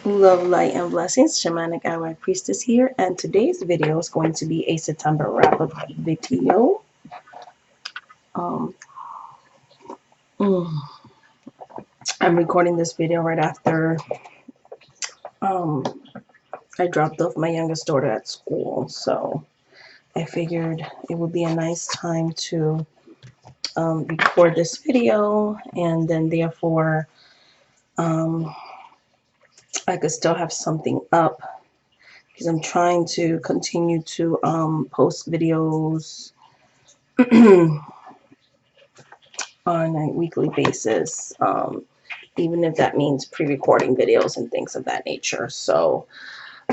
Love, light, and blessings. Shamanic Allied Priestess here, and today's video is going to be a September wrap-up video. Um, mm, I'm recording this video right after um, I dropped off my youngest daughter at school, so I figured it would be a nice time to record this video, and then therefore I could still have something up because I'm trying to continue to post videos on a weekly basis, even if that means pre-recording videos and things of that nature. So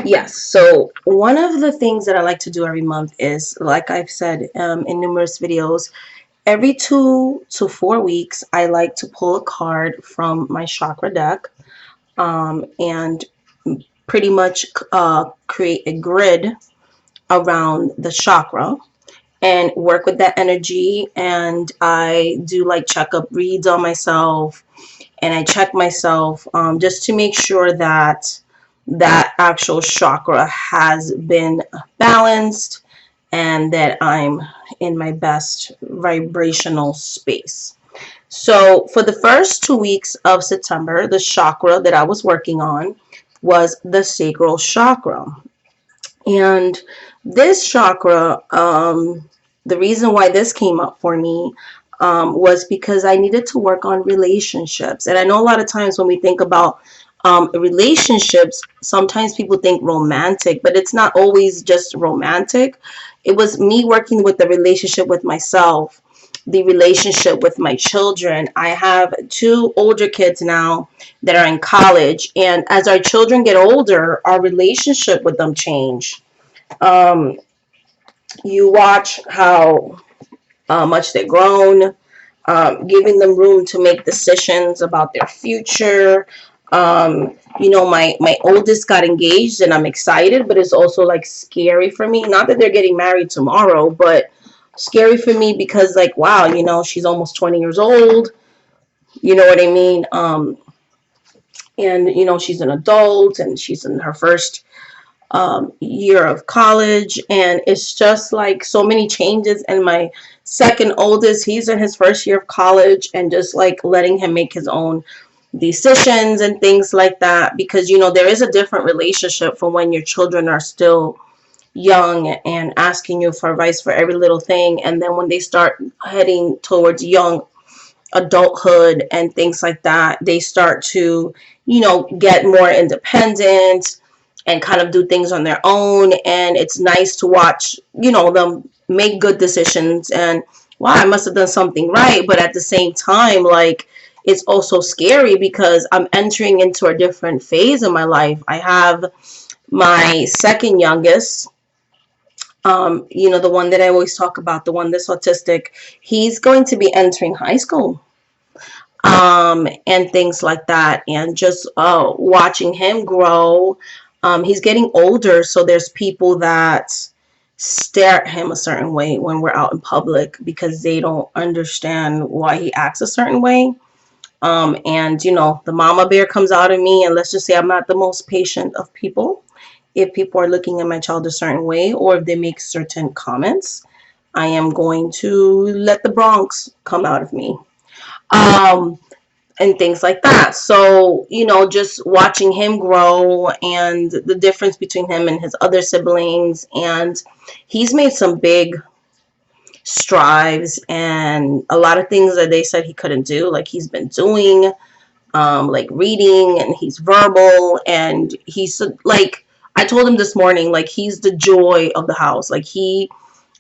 yes, so one of the things that I like to do every month is, like I've said in numerous videos, every 2 to 4 weeks I like to pull a card from my chakra deck and pretty much create a grid around the chakra and work with that energy. And I do like checkup reads on myself, and I check myself just to make sure that that actual chakra has been balanced and that I'm in my best vibrational space. So for the first 2 weeks of September, the chakra that I was working on was the sacral chakra. And this chakra, the reason why this came up for me was because I needed to work on relationships. And I know a lot of times when we think about relationships, sometimes people think romantic, but it's not always just romantic. It was me working with the relationship with myself, the relationship with my children. I have 2 older kids now that are in college, and as our children get older, our relationship with them change. Um, you watch how much they're grown, giving them room to make decisions about their future. My oldest got engaged, and I'm excited, but it's also like scary for me. Not that they're getting married tomorrow, but scary for me because, like, wow, she's almost 20 years old. You know what I mean? And she's an adult, and she's in her first year of college, and it's just like so many changes. And my second oldest, he's in his first year of college, and just like letting him make his own decisions and things like that, because there is a different relationship from when your children are still young and asking you for advice for every little thing, and then when they start heading towards young adulthood and things like that, they start to get more independent and kind of do things on their own. And it's nice to watch them make good decisions, and wow, I must have done something right. But at the same time, like, it's also scary because I'm entering into a different phase in my life. I have my second youngest, the one that I always talk about, the one that's autistic. He's going to be entering high school, and things like that, and just watching him grow. He's getting older, so there's people that stare at him a certain way when we're out in public because they don't understand why he acts a certain way. And the mama bear comes out of me, and let's just say I'm not the most patient of people. If people are looking at my child a certain way, or if they make certain comments, I am going to let the Bronx come out of me. Um, and things like that. So, just watching him grow and the difference between him and his other siblings. And he's made some big strides, and a lot of things that they said he couldn't do, like he's been doing, like reading, and he's verbal, and he's like, I told him this morning, like, he's the joy of the house. Like, he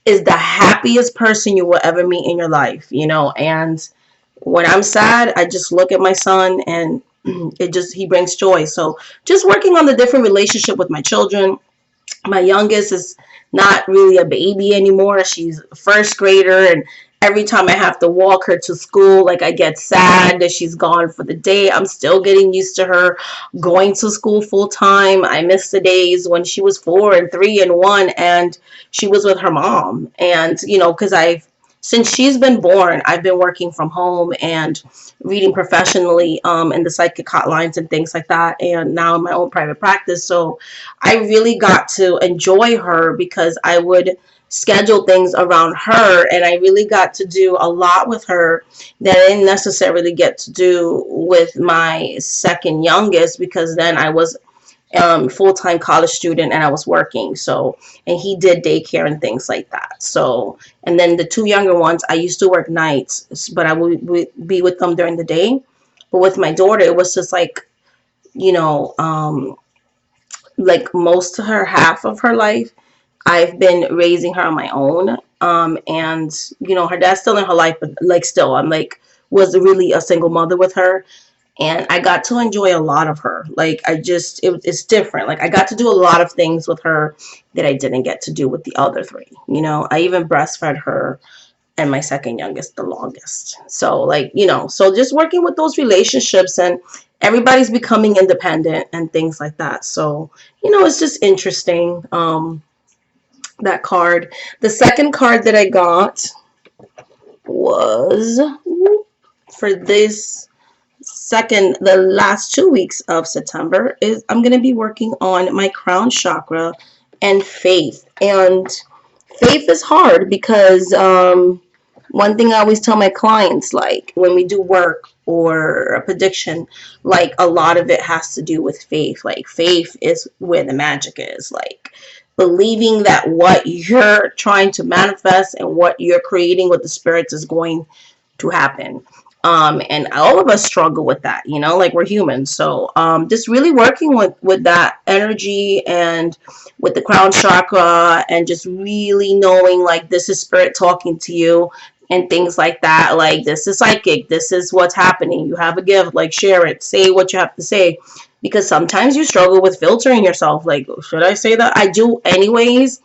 is the happiest person you will ever meet in your life, and when I'm sad, I just look at my son, and he brings joy. So just working on the different relationship with my children. My youngest is not really a baby anymore. She's a first grader, and every time I have to walk her to school, like, I get sad that she's gone for the day. I'm still getting used to her going to school full time. I miss the days when she was 4 and 3 and 1, and she was with her mom. And because I've since she's been born, I've been working from home and reading professionally in the psychic hotlines and things like that, and now in my own private practice. So I really got to enjoy her because I would schedule things around her, and I really got to do a lot with her that I didn't necessarily get to do with my second youngest, because then I was full-time college student and I was working. So, and he did daycare and things like that. So, and then the two younger ones, I used to work nights, but I would be with them during the day. But with my daughter, it was just like, you know, like most of her, half of her life, I've been raising her on my own. And her dad's still in her life, but like still, I'm like, was really a single mother with her, and I got to enjoy a lot of her. Like it's different. Like I got to do a lot of things with her that I didn't get to do with the other three. I even breastfed her and my second youngest the longest. So like, so just working with those relationships, and everybody's becoming independent and things like that. So, it's just interesting. That card. The second card that I got was for the last 2 weeks of September is I'm going to be working on my crown chakra and faith. And faith is hard because one thing I always tell my clients, like when we do work or a prediction, like a lot of it has to do with faith. Like faith is where the magic is. Like believing that what you're trying to manifest and what you're creating with the spirits is going to happen. And all of us struggle with that, like we're humans. So just really working with that energy and with the crown chakra, and just really knowing like this is spirit talking to you and things like that. Like this is psychic, this is what's happening, you have a gift, like share it, say what you have to say, because sometimes you struggle with filtering yourself, like should I say that? I do anyways.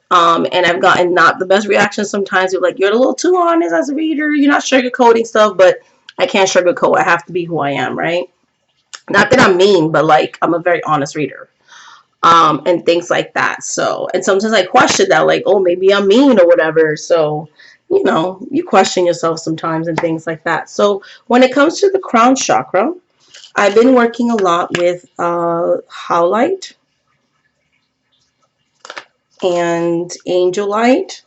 And I've gotten not the best reactions sometimes. You're like, you're a little too honest as a reader. You're not sugarcoating stuff, but I can't sugarcoat. I have to be who I am, right? Not that I'm mean, but like I'm a very honest reader. And things like that. So, and sometimes I question that, like, oh, maybe I'm mean or whatever. So, you question yourself sometimes and things like that. So, when it comes to the crown chakra, I've been working a lot with howlite and angelite.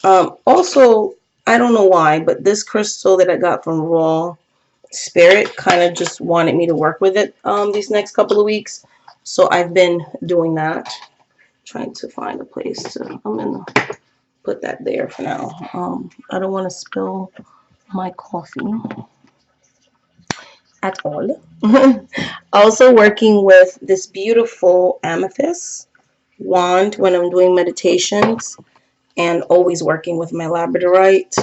Also, I don't know why, but this crystal that I got from Raw Spirit kind of just wanted me to work with it these next couple of weeks. So I've been doing that. Trying to find a place to, I'm going to put that there for now. I don't want to spill my coffee at all. Also working with this beautiful amethyst wand when I'm doing meditations, and always working with my labradorite.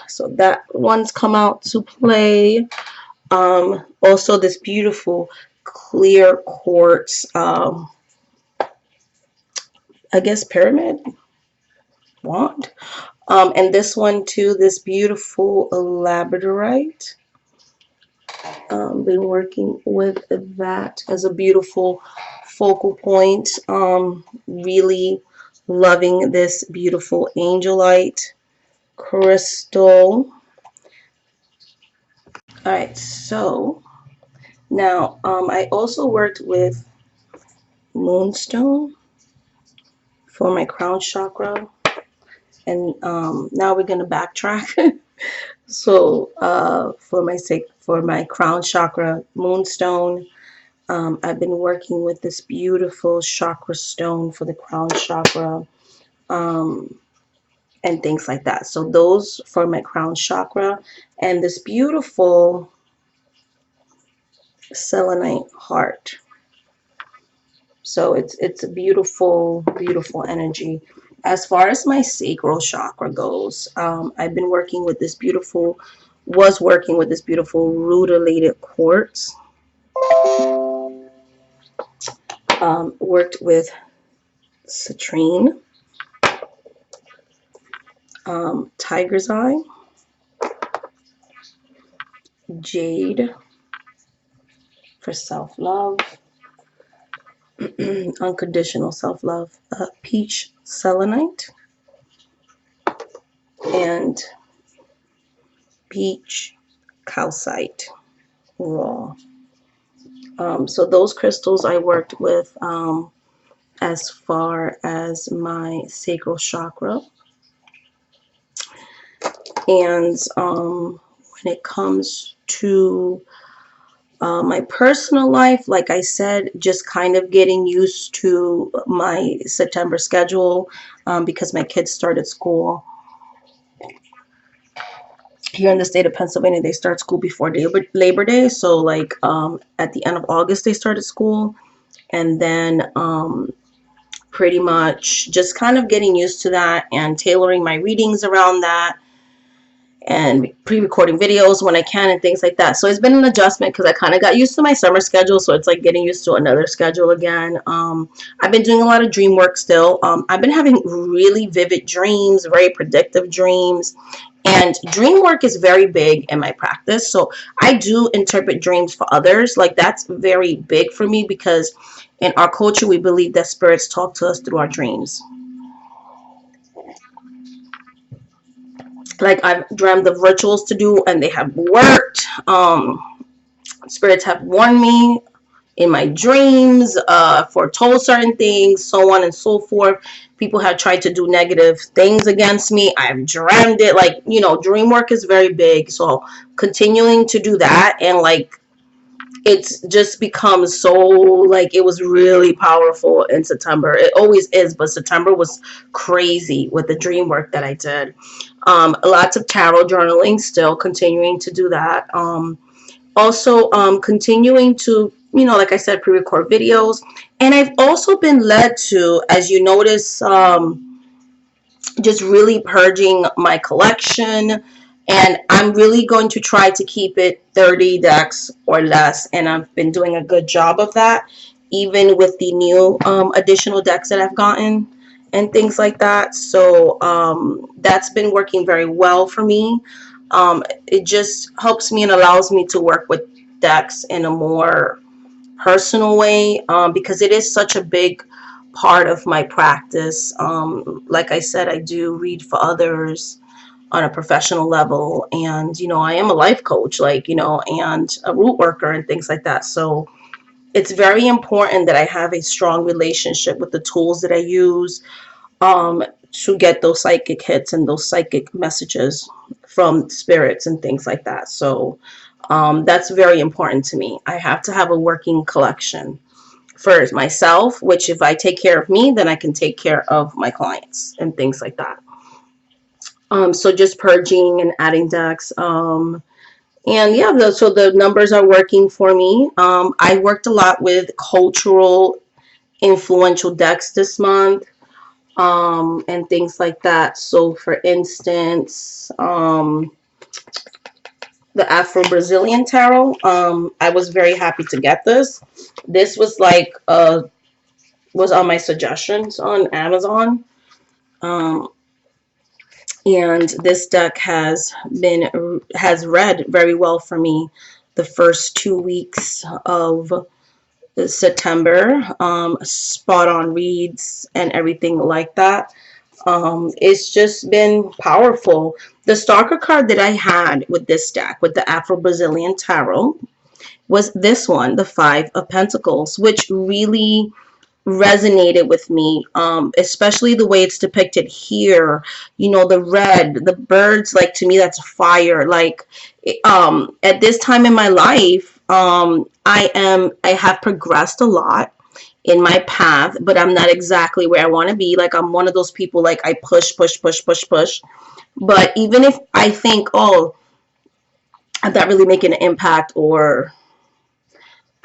So that one's come out to play. Also this beautiful clear quartz, I guess pyramid wand. And this one too, this beautiful labradorite. Been working with that as a beautiful focal point. Really loving this beautiful angelite crystal. All right, so now I also worked with moonstone for my crown chakra, and now we're gonna backtrack. So for my crown chakra moonstone, I've been working with this beautiful chakra stone for the crown chakra, and things like that. So those for my crown chakra, and this beautiful selenite heart. So it's a beautiful, beautiful energy. As far as my sacral chakra goes, I've been working with this beautiful, was working with this beautiful rutilated quartz. Worked with citrine, tiger's eye, jade for self-love, unconditional self-love, peach selenite, and peach calcite raw. So those crystals I worked with as far as my sacral chakra. And when it comes to my personal life, like I said, just kind of getting used to my September schedule because my kids started school. Here in the state of Pennsylvania, they start school before Labor Day. So like at the end of August, they started school. And then pretty much just kind of getting used to that and tailoring my readings around that, and pre-recording videos when I can and things like that. So it's been an adjustment because I kind of got used to my summer schedule, so it's like getting used to another schedule again. I've been doing a lot of dream work still. I've been having really vivid dreams, very predictive dreams, and dream work is very big in my practice. So I do interpret dreams for others. Like that's very big for me because in our culture we believe that spirits talk to us through our dreams. Like I've dreamt of rituals to do and they have worked. Spirits have warned me in my dreams, foretold certain things, so on and so forth. People have tried to do negative things against me. I've dreamt it. Like, you know, dream work is very big. So continuing to do that, and like it's just become so, like, it was really powerful in September. It always is, but September was crazy with the dream work that I did. Lots of tarot journaling, still continuing to do that. Also continuing to, you know, like I said, pre-record videos. And I've also been led to, as you notice, just really purging my collection, and I'm really going to try to keep it 30 decks or less, and I've been doing a good job of that, even with the new additional decks that I've gotten and things like that. So that's been working very well for me. It just helps me and allows me to work with decks in a more personal way, because it is such a big part of my practice. Like I said, I do read for others on a professional level, and you know, I am a life coach, like, you know, and a root worker and things like that. So it's very important that I have a strong relationship with the tools that I use to get those psychic hits and those psychic messages from spirits and things like that. So that's very important to me. I have to have a working collection for myself, which if I take care of me, then I can take care of my clients and things like that. So just purging and adding decks. And yeah, so the numbers are working for me. I worked a lot with cultural influential decks this month, and things like that. So for instance, the Afro-Brazilian Tarot, I was very happy to get this. This was like, was on my suggestions on Amazon. And this deck has read very well for me the first 2 weeks of September. Spot on reads and everything like that. It's just been powerful. The stalker card that I had with this deck, with the Afro-Brazilian Tarot, was this one, the Five of Pentacles, which really resonated with me, especially the way it's depicted here. You know, the red, the birds, like, to me that's fire. Like, at this time in my life, I have progressed a lot in my path, but I'm not exactly where I want to be. Like, I'm one of those people, like, I push. But even if I think, oh, I'm not really making an impact, or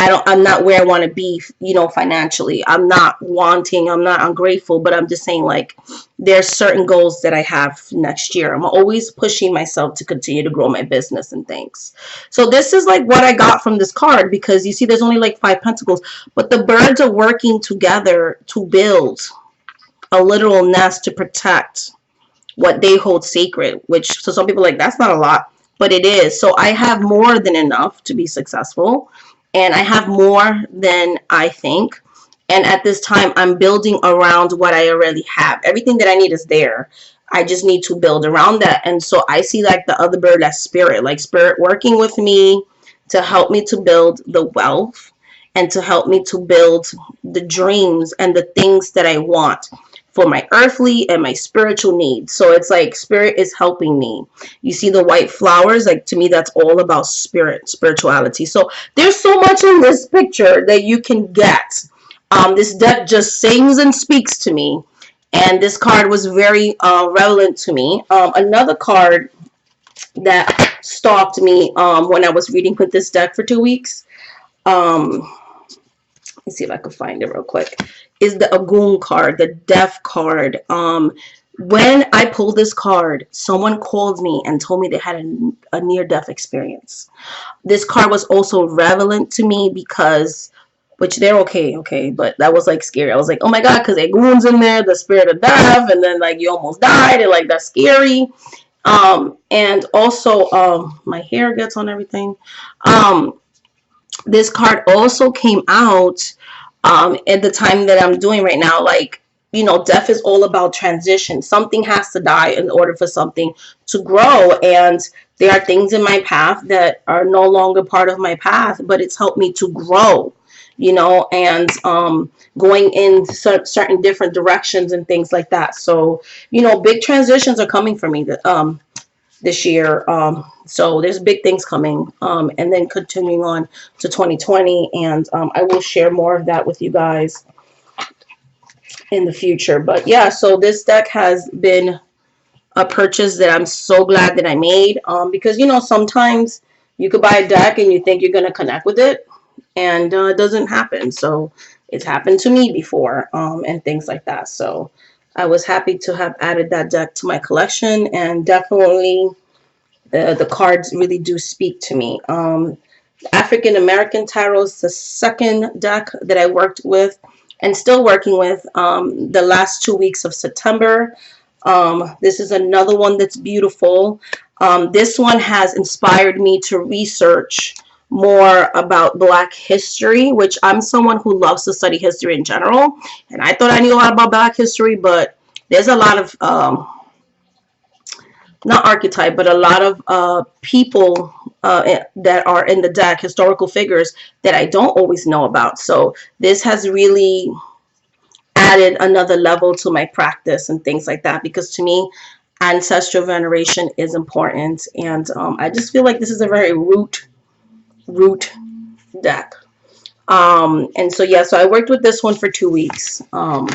I'm not where I want to be, you know, financially. I'm not ungrateful, but I'm just saying, like, there's certain goals that I have next year. I'm always pushing myself to continue to grow my business and things. So this is like what I got from this card, because you see there's only like 5 pentacles, but the birds are working together to build a literal nest to protect what they hold sacred, which, so some people are like, that's not a lot, but it is. So I have more than enough to be successful. And I have more than I think. And at this time, I'm building around what I already have. Everything that I need is there. I just need to build around that. And so I see like the other bird as spirit, like spirit working with me to help me to build the wealth and to help me to build the dreams and the things that I want for my earthly and my spiritual needs. So it's like spirit is helping me. You see the white flowers, like to me that's all about spirituality. So there's so much in this picture that you can get. This deck just sings and speaks to me, and this card was very relevant to me. Another card that stalked me when I was reading with this deck for 2 weeks. Let me see if I can find it real quick. Is the Agun card, the Death card. When I pulled this card, someone called me and told me they had a near-death experience. This card was also relevant to me because, which they're okay, but that was like scary. I was like, oh my God, because Agun's in there, the spirit of death, and then like you almost died, and like that's scary. And also, my hair gets on everything. This card also came out at the time that I'm doing right now. Like, you know, death is all about transition. Something has to die in order for something to grow. And there are things in my path that are no longer part of my path, but it's helped me to grow, you know, and going in certain different directions and things like that. So, you know, big transitions are coming for me this year. So there's big things coming, and then continuing on to 2020, and I will share more of that with you guys in the future. But yeah, so this deck has been a purchase that I'm so glad that I made, because you know, sometimes you could buy a deck and you think you're going to connect with it, and it doesn't happen. So it's happened to me before, and things like that. So I was happy to have added that deck to my collection, and definitely the cards really do speak to me. African American Tarot is the second deck that I worked with and still working with the last 2 weeks of September. This is another one that's beautiful. This one has inspired me to research more about Black history, which I'm someone who loves to study history in general. And I thought I knew a lot about Black history, but there's a lot of, not archetype, but a lot of people that are in the deck, historical figures that I don't always know about. So this has really added another level to my practice and things like that, because to me, ancestral veneration is important. And I just feel like this is a very root deck. And so yeah, so I worked with this one for 2 weeks, and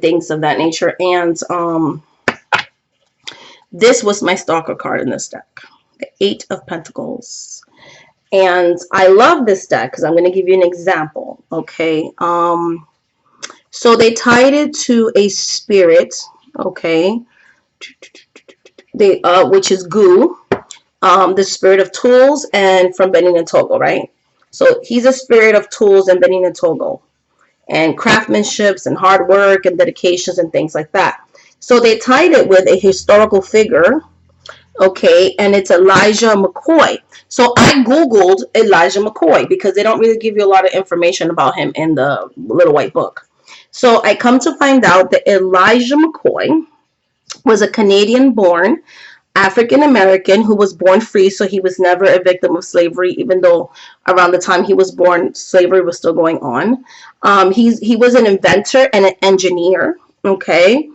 things of that nature. And this was my stalker card in this deck, the 8 of Pentacles. And I love this deck because I'm going to give you an example. Okay. So they tied it to a spirit. Okay. They, which is Gu, the spirit of tools, and from Benin and Togo, right? So he's a spirit of tools and Benin and Togo, and craftsmanships and hard work and dedications and things like that. So they tied it with a historical figure, okay, and it's Elijah McCoy. So I Googled Elijah McCoy because they don't really give you a lot of information about him in the little white book. So I come to find out that Elijah McCoy was a Canadian-born African-American who was born free, so he was never a victim of slavery, even though around the time he was born, slavery was still going on. He was an inventor and an engineer, okay?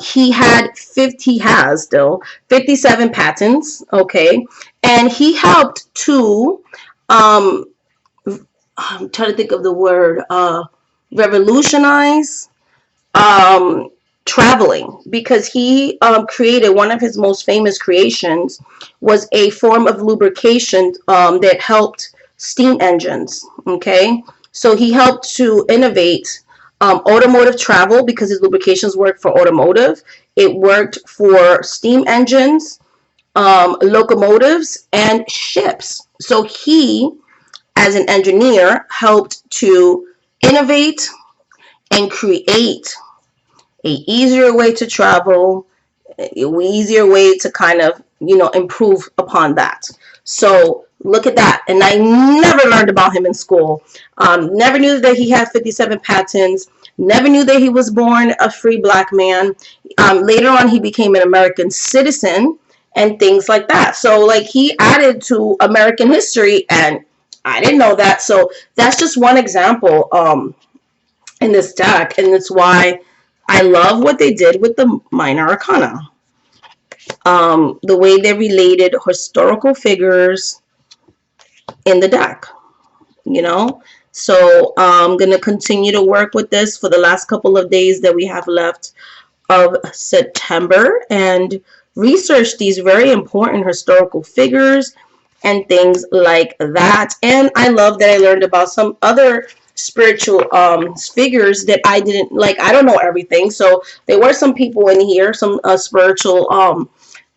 He has still 57 patents, okay? And he helped to, I'm trying to think of the word, revolutionize traveling, because he created one of his most famous creations was a form of lubrication that helped steam engines, okay? So he helped to innovate automotive travel because his lubrications worked for automotive. It worked for steam engines, locomotives, and ships. So he, as an engineer, helped to innovate and create a easier way to travel, an easier way to kind of, you know, improve upon that. So look at that. And I never learned about him in school. Never knew that he had 57 patents. Never knew that he was born a free black man. Later on, he became an American citizen and things like that. So, like, he added to American history, and I didn't know that. So that's just one example in this deck, and it's why I love what they did with the Minor Arcana. The way they related historical figures in the deck, you know. So I'm going to continue to work with this for the last couple of days that we have left of September and research these very important historical figures and things like that. And I love that I learned about some other spiritual figures that I didn't, like, I don't know everything. So there were some people in here, some spiritual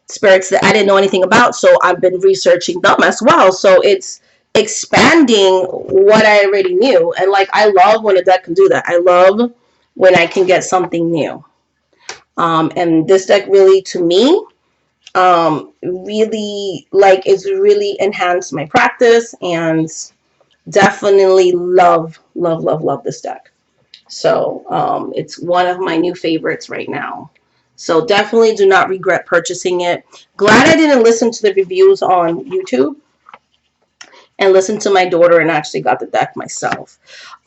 spirits that I didn't know anything about, so I've been researching them as well. So it's expanding what I already knew. And like, I love when a deck can do that. I love when I can get something new. And this deck really, to me, really, like, it's really enhanced my practice, and definitely love this deck. So it's one of my new favorites right now. So definitely do not regret purchasing it. Glad I didn't listen to the reviews on YouTube and listen to my daughter and actually got the deck myself.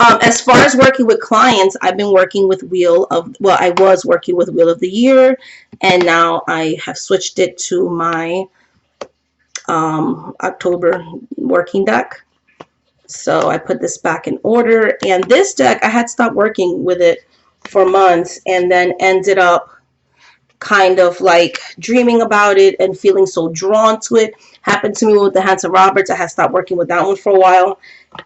As far as working with clients, I've been working with I was working with Wheel of the Year, and now I have switched it to my October working deck. So I put this back in order, and this deck, I had stopped working with it for months and then ended up kind of like dreaming about it and feeling so drawn to it. Happened to me with the Hanson Roberts. I had stopped working with that one for a while,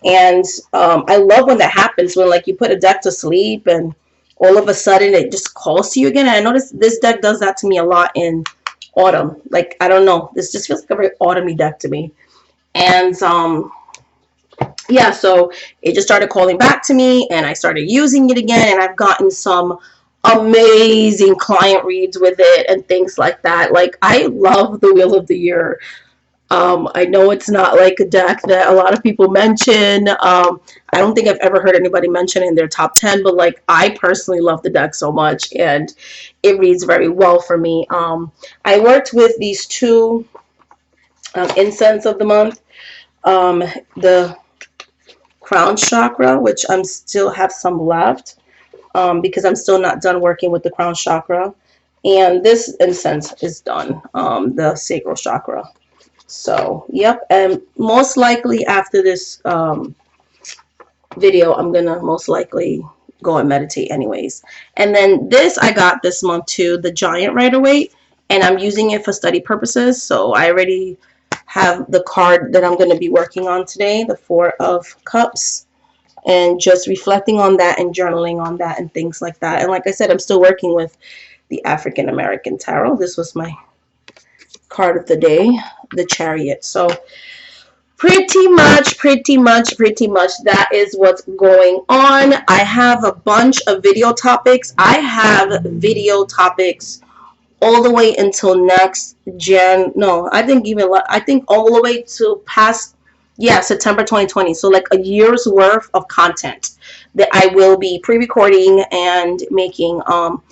and I love when that happens, when like you put a deck to sleep and all of a sudden it just calls to you again. And I noticed this deck does that to me a lot in autumn. Like, I don't know, this just feels like a very autumny deck to me. And yeah, so it just started calling back to me, and I started using it again, and I've gotten some amazing client reads with it and things like that. Like, I love the Wheel of the Year. I know it's not like a deck that a lot of people mention. I don't think I've ever heard anybody mention it in their top 10, but like, I personally love the deck so much, and it reads very well for me. I worked with these two incense of the month. The Crown Chakra, which I'm still have some left, because I'm still not done working with the Crown Chakra, and this incense is done, the Sacral Chakra. So yep, and most likely after this video, I'm gonna most likely go and meditate anyways. And then this I got this month too, the Giant Rider-Waite, and I'm using it for study purposes. So I already have the card that I'm going to be working on today, the Four of Cups, and just reflecting on that and journaling on that and things like that. And like I said, I'm still working with the African American Tarot. This was my card of the day, the Chariot. So pretty much that is what's going on. I have a bunch of video topics. I have video topics all the way until next I think all the way to past, yeah, September 2020. So like a year's worth of content that I will be pre-recording and making, and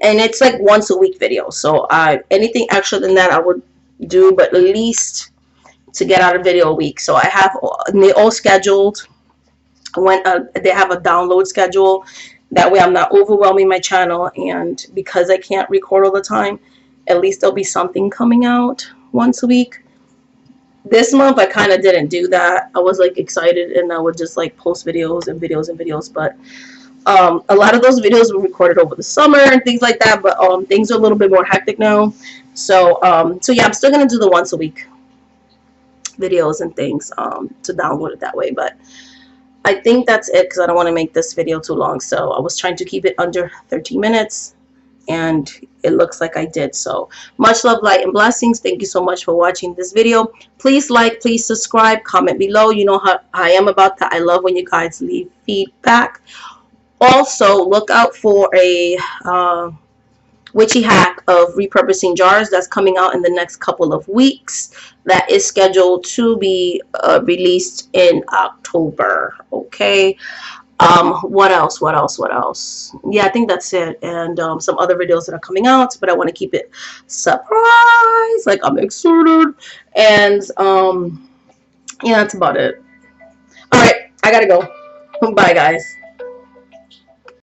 it's like once a week video. So anything extra than that I would do, but at least to get out a video a week. So I have, they all scheduled when they have a download schedule. That way I'm not overwhelming my channel, and because I can't record all the time, at least there'll be something coming out once a week. This month I kind of didn't do that. I was like excited, and I would just like post videos and videos and videos, but a lot of those videos were recorded over the summer and things like that, but things are a little bit more hectic now. So yeah, I'm still gonna do the once a week videos and things to download it that way, but I think that's it, because I don't want to make this video too long. So I was trying to keep it under 13 minutes, and it looks like I did. So much love, light, and blessings. Thank you so much for watching this video. Please like, please subscribe, comment below. You know how I am about that. I love when you guys leave feedback. Also, look out for a witchy hack of repurposing jars that's coming out in the next couple of weeks. That is scheduled to be released in October. Okay, What else? Yeah, I think that's it. And some other videos that are coming out, but I want to keep it surprise. Like, I'm excited. And yeah, that's about it. All right, I gotta go. Bye, guys.